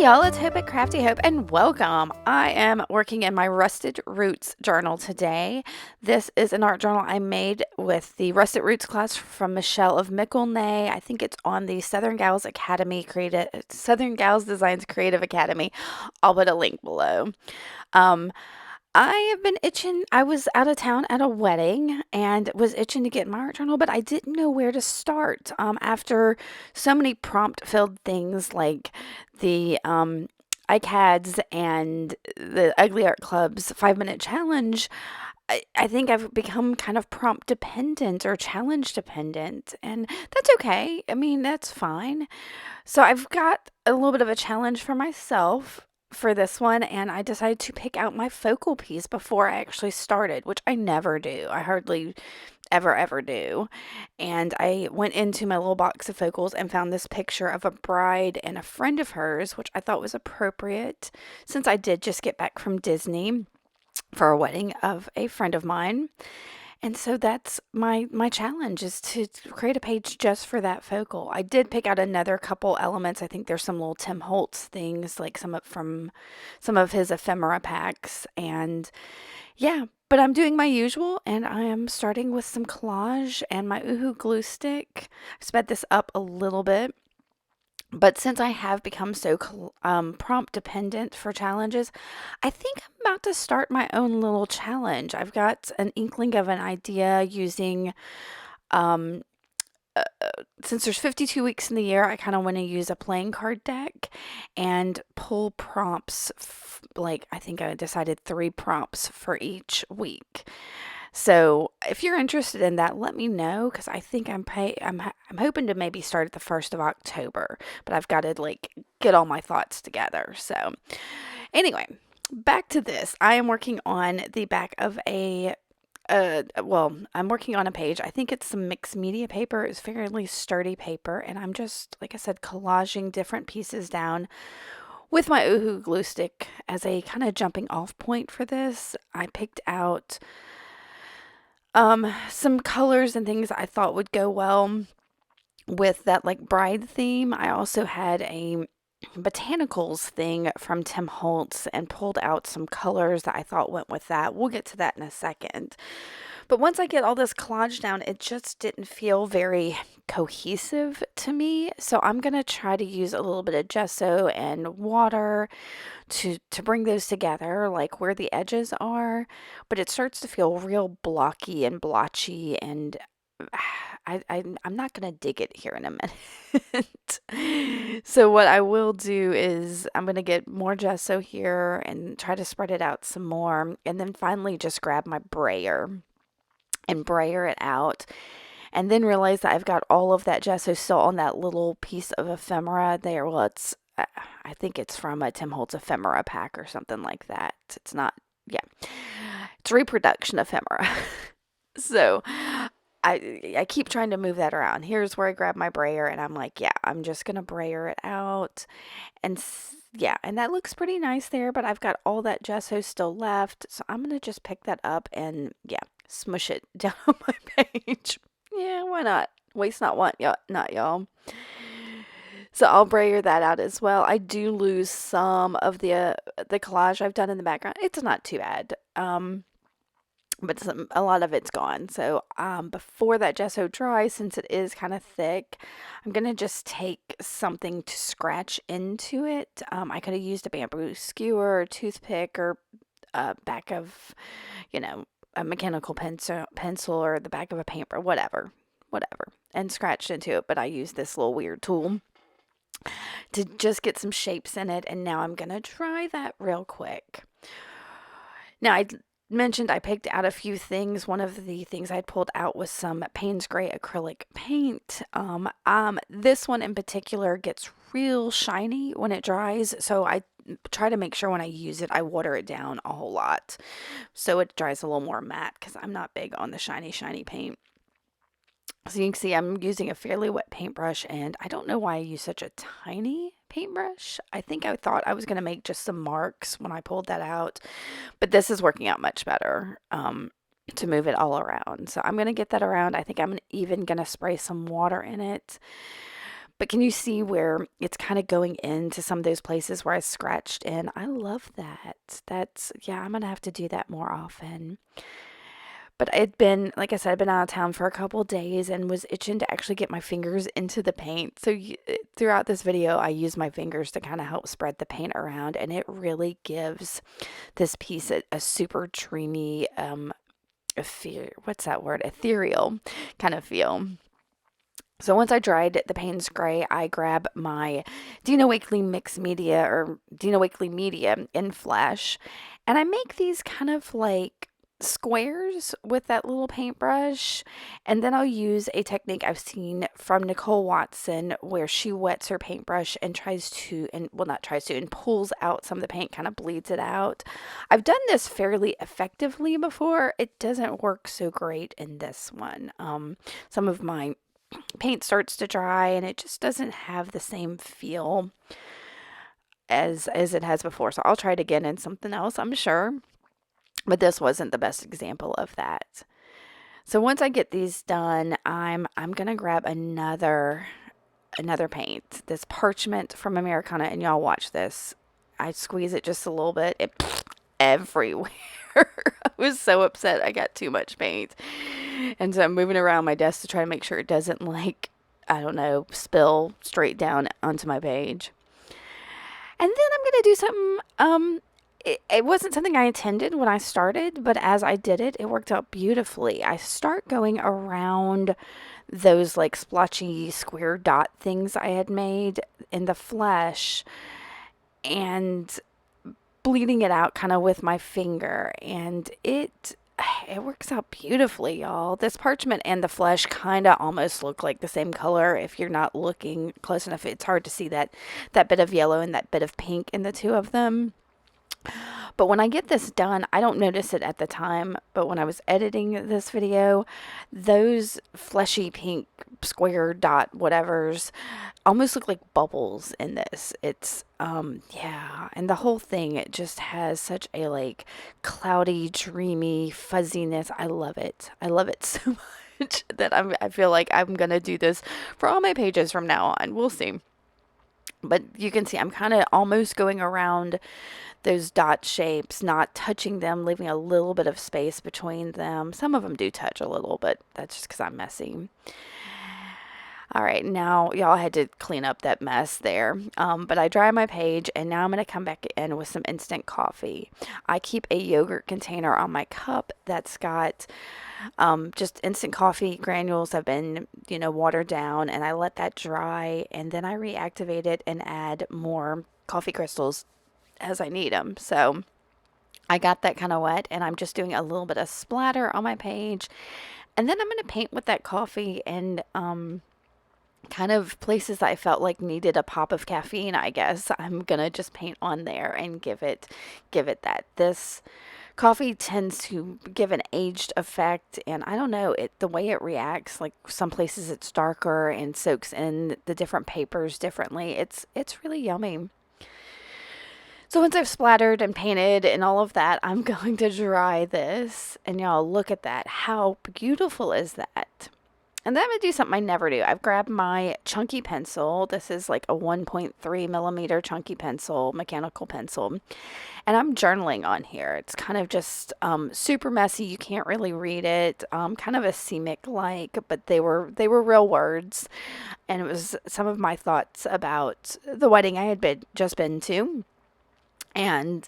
y'all, it's Hope at Crafty Hope and welcome. I am working in my Rusted Roots journal today. This is an art journal I made with the Rusted Roots class from Michelle of Michelnay. I think it's on the Southern Gals Designs Creative Academy. I'll put a link below. I have been itching. I was out of town at a wedding and was itching to get my art journal, but I didn't know where to start. After so many prompt-filled things like the iCads and the Ugly Art Club's 5-minute challenge, I think I've become kind of prompt dependent or challenge dependent, and that's okay. I mean, that's fine. So I've got a little bit of a challenge for myself for this one, and I decided to pick out my focal piece before I actually started, which I never do. I hardly ever do. And I went into my little box of focals and found this picture of a bride and a friend of hers, which I thought was appropriate since I did just get back from Disney for a wedding of a friend of mine. And so that's my challenge, is to create a page just for that focal. I did pick out another couple elements. I think there's some little Tim Holtz things, like from some of his ephemera packs. And yeah, but I'm doing my usual, and I am starting with some collage and my Uhu glue stick. I sped this up a little bit. But since I have become so prompt dependent for challenges, I think I'm about to start my own little challenge. I've got an inkling of an idea using, um, since there's 52 weeks in the year, I kind of want to use a playing card deck and pull prompts. Like, I think I decided 3 prompts for each week. So if you're interested in that, let me know, because I think I'm hoping to maybe start at the 1st of October, but I've got to like get all my thoughts together. So anyway, back to this. I am working on the back of I'm working on a page. I think it's some mixed media paper. It's fairly sturdy paper, and I'm just, like I said, collaging different pieces down with my Uhu glue stick as a kind of jumping off point for this. I picked out some colors and things I thought would go well with that like bride theme. I also had a botanicals thing from Tim Holtz and pulled out some colors that I thought went with that. We'll get to that in a second. But once I get all this collage down, it just didn't feel very cohesive to me. So I'm going to try to use a little bit of gesso and water to bring those together, like where the edges are. But it starts to feel real blocky and blotchy, and I'm not going to dig it here in a minute. So what I will do is I'm going to get more gesso here and try to spread it out some more, and then finally just grab my brayer and brayer it out, and then realize that I've got all of that gesso still on that little piece of ephemera there. Well, I think it's from a Tim Holtz ephemera pack or something like that. It's not, yeah, it's reproduction ephemera. So I keep trying to move that around. Here's where I grab my brayer, and I'm like, yeah, I'm just gonna brayer it out, and yeah, and that looks pretty nice there, but I've got all that gesso still left, so I'm gonna just pick that up and yeah, smush it down on my page. Yeah, why not? Waste not, want not, y'all. So I'll brayer that out as well. I do lose some of the collage I've done in the background. It's not too bad. But a lot of it's gone. So before that gesso dries, since it is kind of thick, I'm going to just take something to scratch into it. I could have used a bamboo skewer or toothpick or back of, a mechanical pencil or the back of a paintbrush, whatever, and scratched into it. But I used this little weird tool to just get some shapes in it. And now I'm going to try that real quick. Now, I mentioned I picked out a few things. One of the things I'd pulled out was some Payne's Gray acrylic paint. This one in particular gets real shiny when it dries, so I try to make sure when I use it, I water it down a whole lot so it dries a little more matte, because I'm not big on the shiny paint. So you can see I'm using a fairly wet paintbrush, and I don't know why I use such a tiny paintbrush. I think I thought I was going to make just some marks when I pulled that out, but this is working out much better to move it all around. So I'm going to get that around. I think I'm even going to spray some water in it. But can you see where it's kind of going into some of those places where I scratched in? I love that. Yeah, I'm gonna have to do that more often. But it'd been, like I said, I'd been out of town for a couple days and was itching to actually get my fingers into the paint. So throughout this video, I use my fingers to kind of help spread the paint around, and it really gives this piece a super dreamy, what's that word? Ethereal kind of feel. So once I dried the Payne's Gray, I grab my Dina Wakley Mixed Media or Dina Wakley Media in Flash, and I make these kind of like squares with that little paintbrush, and then I'll use a technique I've seen from Nicole Watson where she wets her paintbrush and and pulls out some of the paint, kind of bleeds it out. I've done this fairly effectively before. It doesn't work so great in this one. Some of my paint starts to dry and it just doesn't have the same feel as it has before. So I'll try it again in something else, I'm sure. But this wasn't the best example of that. So once I get these done, I'm gonna grab another paint. This Parchment from Americana, and y'all watch this. I squeeze it just a little bit. It everywhere. I was so upset I got too much paint. And so I'm moving around my desk to try to make sure it doesn't, like, I don't know, spill straight down onto my page. And then I'm going to do something, it wasn't something I intended when I started, but as I did it, it worked out beautifully. I start going around those like splotchy square dot things I had made in the flesh and bleeding it out kind of with my finger, and it works out beautifully, y'all. This Parchment and the flesh kind of almost look like the same color. If you're not looking close enough, it's hard to see that bit of yellow and that bit of pink in the two of them. But when I get this done, I don't notice it at the time, but when I was editing this video, those fleshy pink square dot whatevers almost look like bubbles in this. It's yeah, and the whole thing, it just has such a like cloudy, dreamy fuzziness. I love it. I love it so much that I feel like I'm gonna do this for all my pages from now on. We'll see. But you can see I'm kind of almost going around those dot shapes, not touching them, leaving a little bit of space between them. Some of them do touch a little, but that's just because I'm messy. All right, now y'all had to clean up that mess there, but I dry my page, and now I'm going to come back in with some instant coffee. I keep a yogurt container on my cup that's got just instant coffee granules have been, watered down, and I let that dry, and then I reactivate it and add more coffee crystals as I need them. So I got that kind of wet, and I'm just doing a little bit of splatter on my page, and then I'm going to paint with that coffee and kind of places that I felt like needed a pop of caffeine. I guess I'm gonna just paint on there and give it that. This coffee tends to give an aged effect, and I don't know, the way it reacts, like some places it's darker and soaks in the different papers differently. It's really yummy. So once I've splattered and painted and all of that, I'm going to dry this, and y'all look at that. How beautiful is that? And then I'm going to do something I never do. I've grabbed my chunky pencil. This is like a 1.3 millimeter chunky pencil, mechanical pencil. And I'm journaling on here. It's kind of just super messy. You can't really read it. Kind of a scenic-like, but they were real words. And it was some of my thoughts about the wedding I had just been to. And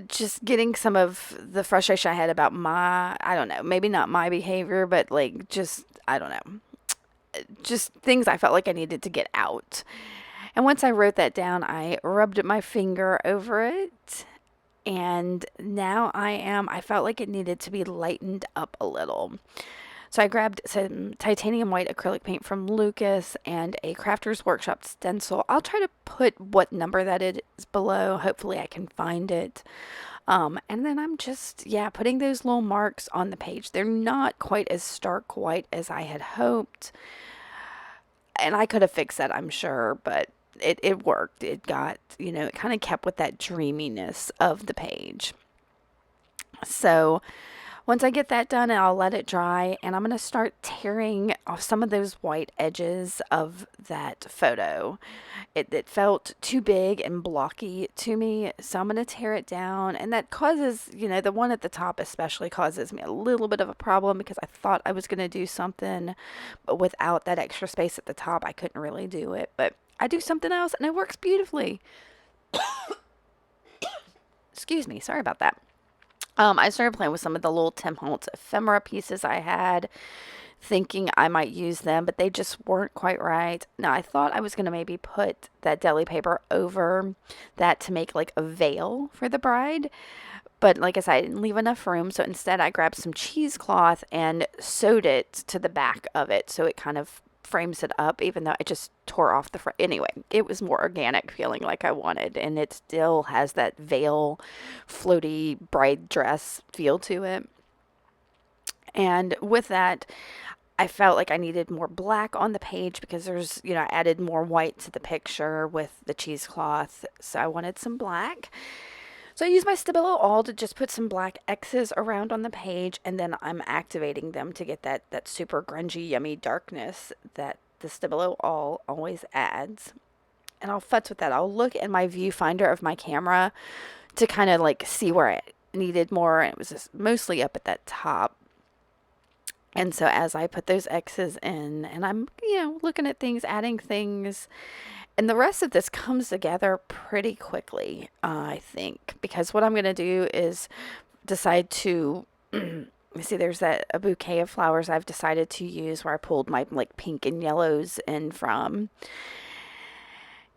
just getting some of the frustration I had about I don't know, maybe not my behavior, but like just, I don't know, just things I felt like I needed to get out. And once I wrote that down, I rubbed my finger over it. And now I felt like it needed to be lightened up a little. So I grabbed some titanium white acrylic paint from Lucas and a Crafter's Workshop stencil. I'll try to put what number that is below. Hopefully I can find it. And then I'm just, putting those little marks on the page. They're not quite as stark white as I had hoped. And I could have fixed that, I'm sure, but it worked. It got, it kind of kept with that dreaminess of the page. So Once I get that done, I'll let it dry, and I'm going to start tearing off some of those white edges of that photo. It felt too big and blocky to me, so I'm going to tear it down, and that causes, the one at the top especially causes me a little bit of a problem because I thought I was going to do something, but without that extra space at the top, I couldn't really do it, but I do something else, and it works beautifully. Excuse me, sorry about that. I started playing with some of the little Tim Holtz ephemera pieces I had, thinking I might use them, but they just weren't quite right. Now, I thought I was going to maybe put that deli paper over that to make like a veil for the bride, but like I said, I didn't leave enough room, so instead I grabbed some cheesecloth and sewed it to the back of it so it kind of frames it up, even though I just tore off the front. Anyway, it was more organic feeling like I wanted, and it still has that veil, floaty bride dress feel to it. And with that, I felt like I needed more black on the page because there's, I added more white to the picture with the cheesecloth, so I wanted some black. So I use my Stabilo All to just put some black X's around on the page, and then I'm activating them to get that super grungy, yummy darkness that the Stabilo All always adds. And I'll futz with that. I'll look at my viewfinder of my camera to kind of like see where I needed more, and it was just mostly up at that top. And so as I put those X's in, and I'm, looking at things, adding things, and the rest of this comes together pretty quickly, I think, because what I'm going to do is decide to, see, there's a bouquet of flowers I've decided to use where I pulled my like pink and yellows in from.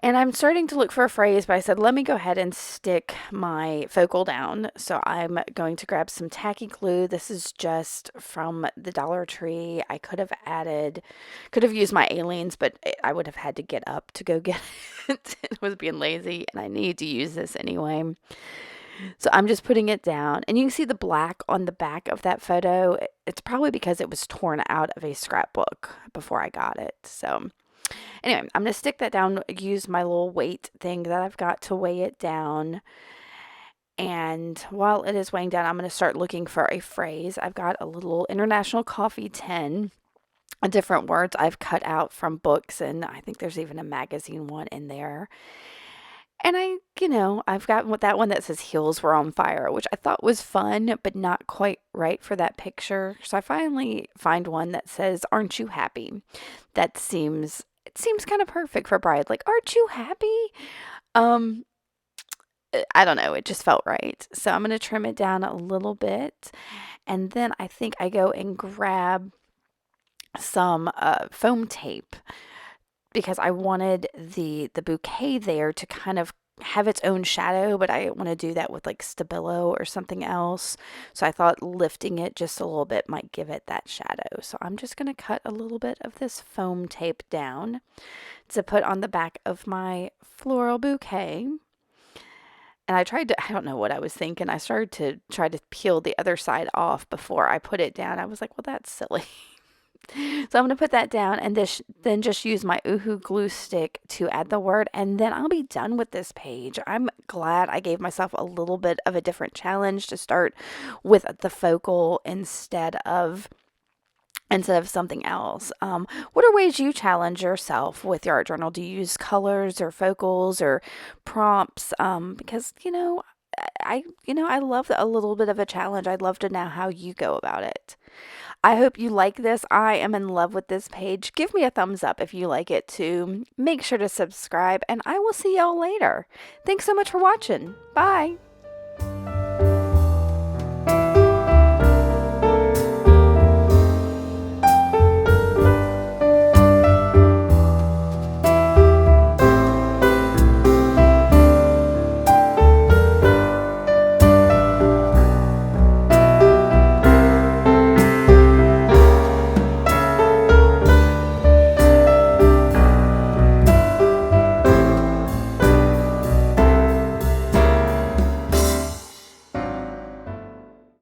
And I'm starting to look for a phrase, but I said, let me go ahead and stick my focal down. So I'm going to grab some tacky glue. This is just from the Dollar Tree. I could have used my aliens, but I would have had to get up to go get it. It was being lazy, and I need to use this anyway. So I'm just putting it down, and you can see the black on the back of that photo. It's probably because it was torn out of a scrapbook before I got it. So anyway, I'm going to stick that down, use my little weight thing that I've got to weigh it down. And while it is weighing down, I'm going to start looking for a phrase. I've got a little International Coffee tin, different words I've cut out from books, and I think there's even a magazine one in there. And I've got that one that says heels were on fire, which I thought was fun, but not quite right for that picture. So I finally find one that says, aren't you happy? It seems kind of perfect for bride. Like, aren't you happy? I don't know. It just felt right. So I'm going to trim it down a little bit. And then I think I go and grab some foam tape because I wanted the bouquet there to kind of have its own shadow, but I want to do that with like Stabilo or something else. So I thought lifting it just a little bit might give it that shadow. So I'm just going to cut a little bit of this foam tape down to put on the back of my floral bouquet. And I don't know what I was thinking. I started to try to peel the other side off before I put it down. I was like, well, that's silly. So I'm going to put that down and then just use my Oohoo glue stick to add the word, and then I'll be done with this page. I'm glad I gave myself a little bit of a different challenge to start with the focal instead of something else. What are ways you challenge yourself with your art journal? Do you use colors or focals or prompts? Because I love a little bit of a challenge. I'd love to know how you go about it. I hope you like this. I am in love with this page. Give me a thumbs up if you like it too. Make sure to subscribe, and I will see y'all later. Thanks so much for watching. Bye.